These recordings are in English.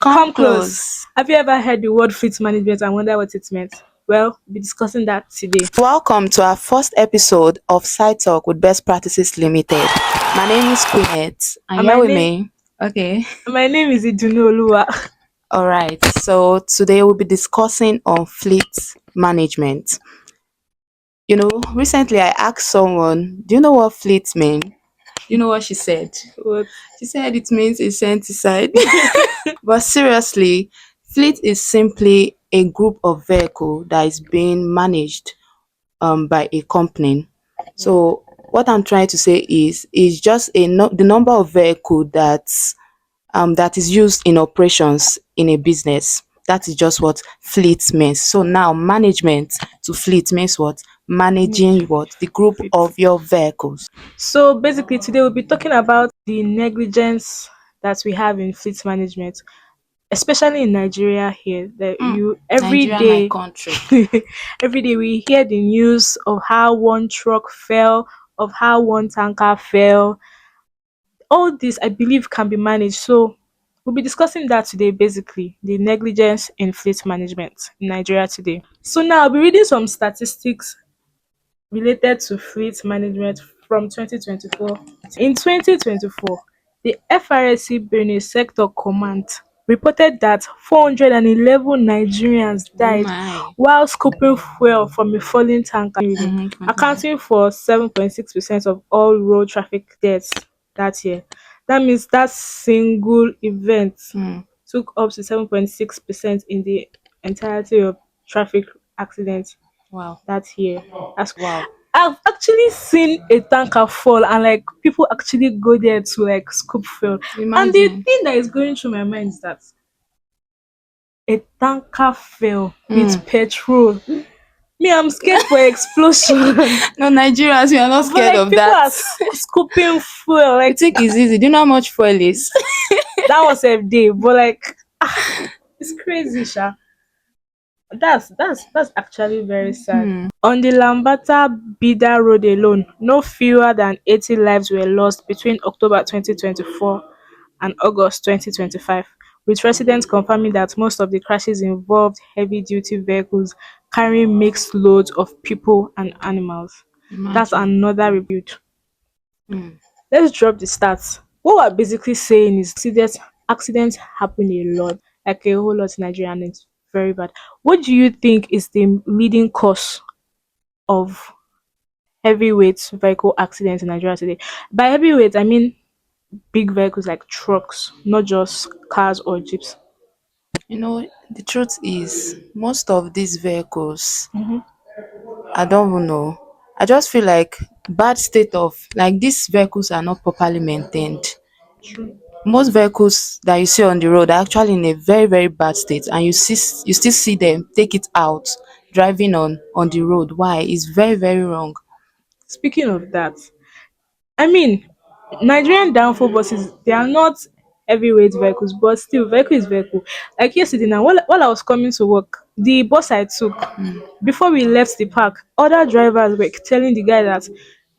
Come Come close. close. Have you ever heard the word fleet management and wonder what it meant? Well, we'll be discussing that today. Welcome to our first episode of Side Talk with Best Practices Limited. My name is Queenette, and And you're with me. Okay. my name is Idunu Oluwa. All right. So today we'll be discussing on fleet management. Recently I asked someone, "Do you know what fleet mean?" You know what she said? What? She said it means infanticide. But seriously, fleet is simply a group of vehicle that is being managed by a company. So what I'm trying to say is just the number of vehicle that is used in operations in a business. That is just what fleet means. So now management to fleet means what? Managing what? The group Fleet. of your vehicles. So basically today we'll be talking about the negligence that we have in fleet management, especially in Nigeria here. That you every Nigeria, my day country. every day we hear the news of how one truck fell, of how one tanker fell. All this I believe can be managed. So we'll be discussing that today, basically, the negligence in fleet management in Nigeria today. So now I'll be reading some statistics related to fleet management from 2024. In 2024, the FRSC Benue Sector Command reported that 411 Nigerians Oh died my. while scooping fuel from a falling tanker, Continue. accounting for 7.6% of all road traffic deaths that year. That means that single event Hmm. took up to 7.6% in the entirety of traffic accidents Wow. that year. As Wow. I've actually seen a tanker fall and like people actually go there to like scoop fuel. And the Imagine. thing that is going through my mind is that a tanker fell Hmm. with petrol. Me, I'm scared for explosion. No, Nigerians, we are not But scared like of people that. are scooping fuel, You like think it's easy? Do you know how much fuel is? that was a day. But like it's crazy, Sha. That's actually very sad. Hmm. On the Lambata Bida Road alone, no fewer than 80 lives were lost between October 2024 and August 2025, with residents confirming that most of the crashes involved heavy duty vehicles carrying mixed loads of people and animals. That's Imagine. another rebuke. Hmm. Let's drop the stats. What we're basically saying is accidents happen a lot, like a whole lot in Nigeria, and it's very bad. What do you think is the leading cause of heavyweight vehicle accidents in Nigeria today? By heavyweight, I mean big vehicles like trucks, not just cars or jeeps. The truth is, most of these vehicles, Mhm. I don't even know. I just feel like bad state of like these vehicles are not properly maintained. True. Most vehicles that you see on the road are actually in a very very bad state, and you still see them take it out driving on the road. Why? It's very very wrong. Speaking of that, I mean, Nigerian downfall buses, they are not heavyweight vehicles, but still, vehicle is vehicle. Like yesterday now, while I was coming to work, the bus I took, before we left the park, other drivers were telling the guy that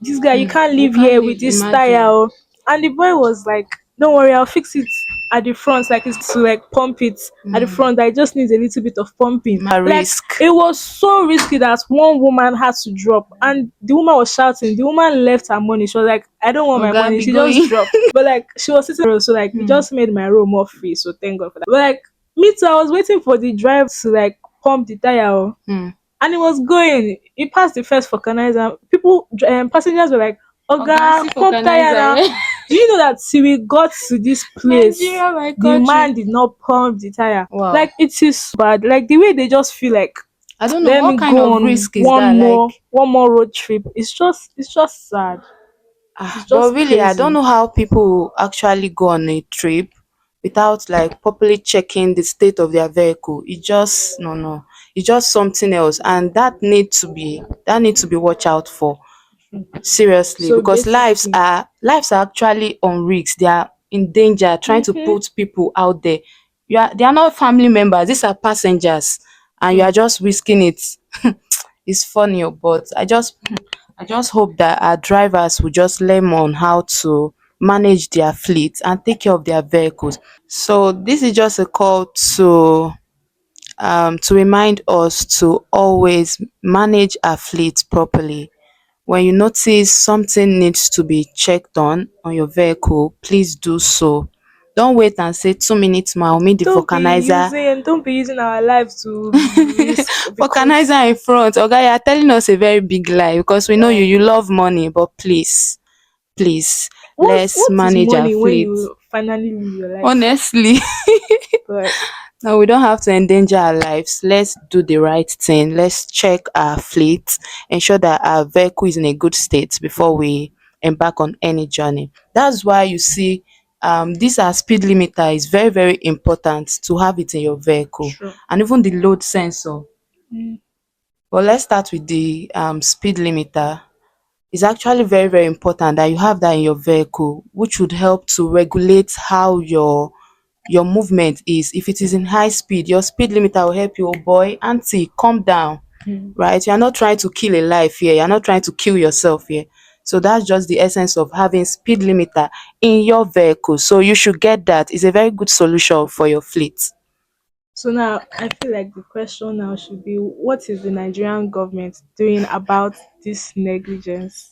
this guy, you can't You leave can't here with live. this tire. Imagine. Oh." And the boy was like, don't worry, I'll fix it at the front, like it's to like pump it at the front. I just need a little bit of pumping. My Like risk. it was so risky that one woman had to drop, and the woman was shouting. The woman left her money. She was like, "I don't want my Oga money." be She just going. dropped. But like she was sitting, so like it just made my row more free. So thank God for that. But like me too, I was waiting for the driver to like pump the tire. Oh, Hmm. and it was going. It passed the first vulcanizer. Passengers were like, Oga, "Oga, see pump tire vulcanizer. now." Do you know that till we got to this place, Nigeria, my the man country. did not pump the tire? Wow. Like it is so bad. Like the way they just feel like, I don't know let what me kind go of on risk is that. one more road trip. It's just sad. It's But just really, I don't crazy. know how people actually go on a trip without like properly checking the state of their vehicle. It just no no. It's just something else, and that needs to be watched out for. Seriously, So because lives basically, are lives are actually on risk. They are in danger trying to mm-hmm, put people out there. They are not family members, these are passengers, and you true. are just risking it. It's funny, but I just hope that our drivers will just learn on how to manage their fleet and take care of their vehicles. So this is just a call to remind us to always manage our fleet properly. When you notice something needs to be checked on your vehicle, please do so. Don't wait and say 2 minutes ma, I'll meet the vulcanizer. Don't be using our lives to risk because Vulcanizer in front. Oga, you are telling us a very big lie because we know you, like you love money, but please, let's what is manage our money when fleet. you finally live your life? Honestly. But No, we don't have to endanger our lives. Let's do the right thing. Let's check our fleet, ensure that our vehicle is in a good state before we embark on any journey. That's why you see, this our speed limiter is very, very important to have it in your vehicle, sure. and even the load sensor. Mm. But let's start with the speed limiter. It's actually very, very important that you have that in your vehicle, which would help to regulate how your movement is. If it is in high speed, your speed limiter will help you. Oh boy, auntie, calm down, Mm. right? You're not trying to kill a life here. You're not trying to kill yourself here. So that's just the essence of having speed limiter in your vehicle. So you should get that. It's a very good solution for your fleet. So now I feel like the question now should be what is the Nigerian government doing about this negligence?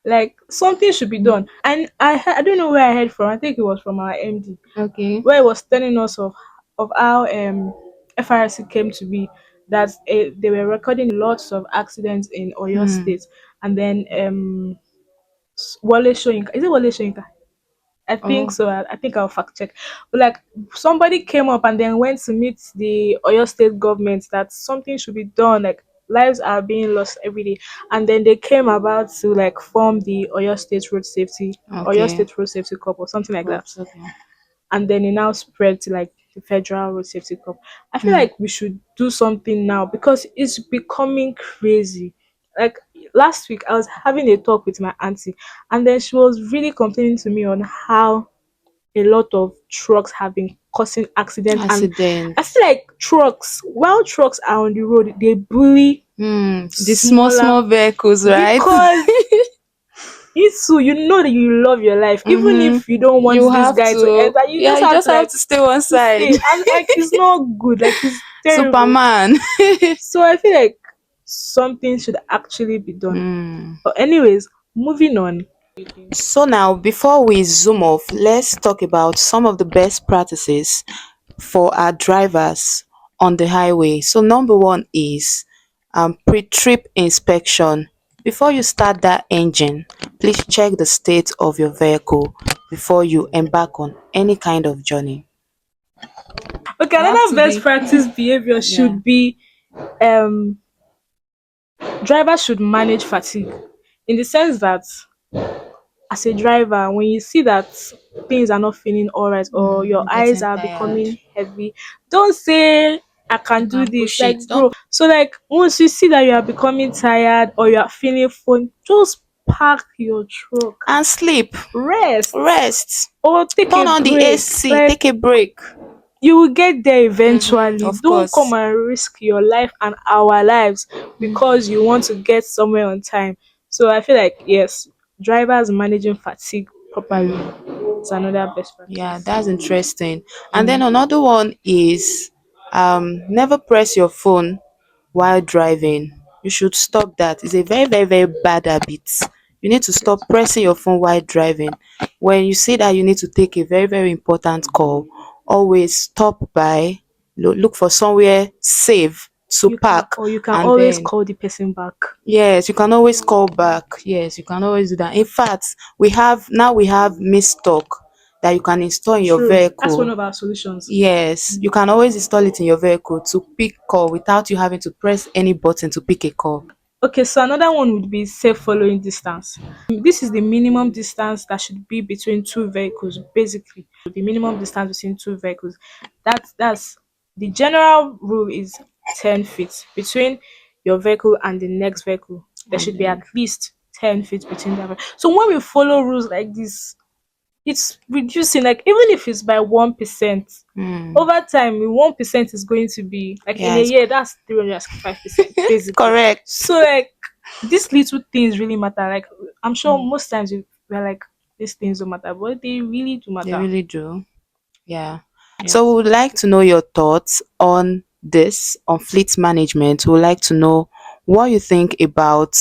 Like something should be done. And I don't know where I heard from. I think it was from our MD Okay. where it was telling us of how FRC came to be, that they were recording lots of accidents in Oyo Hmm. State, and then Wale Soyinka, is it Wale Soyinka? I think Oh, so. I think I'll fact check. But like somebody came up and then went to meet the Oyo State government that something should be done. Like lives are being lost every day, and then they came about to like form the Oyo okay. State Road Safety Corp or something like that, Oops, okay. and then it now spread to like the Federal Road Safety Corp. I feel Hmm. like we should do something now because it's becoming crazy. Like last week, I was having a talk with my auntie, and then she was really complaining to me on how a lot of trucks have been causing accidents, and I Accidents. feel like while trucks are on the road, they bully The small, smaller small vehicles, right? because it's so you know that you love your life, even Mm-hmm. if you don't want You this have guy to to, enter, you yeah, just you have just to have like to stay one to side. stay, and like it's not good, like it's terrible. Superman. So I feel like something should actually be done. Mm. But anyways, moving on. So now, before we zoom off, let's talk about some of the best practices for our drivers on the highway. So number one is pre-trip inspection. Before you start that engine, please check the state of your vehicle before you embark on any kind of journey. Okay, You have another to best be, practice behavior yeah. should be um drivers should manage fatigue, in the sense that as a driver, when you see that things are not feeling all right or your You're eyes getting are tired. becoming heavy, don't say I You can do can this. push it. Like, Don't bro, so like once you see that you are becoming tired or you are feeling phone, just park your truck, and sleep. rest, Rest. or take a Turn on the break. AC. Like Take a break. you will get there eventually. Of Don't come course. and risk your life and our lives because you want to get somewhere on time. So I feel like yes, drivers managing fatigue properly is another best Yeah, practice. that's interesting. And then Mm. another one is never press your phone while driving. You should stop that. It's a very, very, very bad habit. You need to stop pressing your phone while driving. When you see that you need to take a very, very important call, always stop by, look for somewhere safe to park, You can and always then call the person back. yes, you can always call back. Yes, you can always do that. In fact, we have missed talk that you can install in your True. That's one vehicle. of our solutions. Yes, you can always install it in your vehicle to pick call without you having to press any button to pick a call. Okay, so another one would be safe following distance. This is the minimum distance that should be between two vehicles, basically. The minimum distance between two vehicles. That's the general rule is 10 feet between your vehicle and the next vehicle. There And should be at then, least 10 feet between them. So when we follow rules like this, it's reducing, like even if it's by 1%, hmm, over time 1% is going to be like in yeah, a year that's 365% basically. correct. So like these little things really matter. Like I'm sure Hmm. most times we're like, these things don't matter, but they really do They matter. really do. Yeah. So Yes. we would like to know your thoughts on this, on fleet management. We would like to know what you think about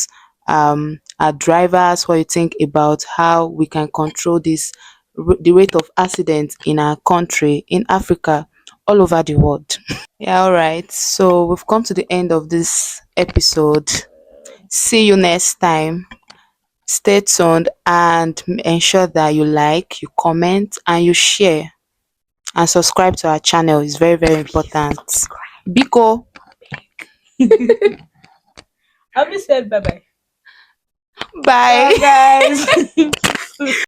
our drivers, what you think about how we can control this, the rate of accidents in our country, in Africa, all over the world. Yeah, all right. So we've come to the end of this episode. See you next time. Stay tuned and ensure that you like, you comment, and you share and subscribe to our channel. Is very, very important. Biko, Have you said bye bye? bye. Bye, guys.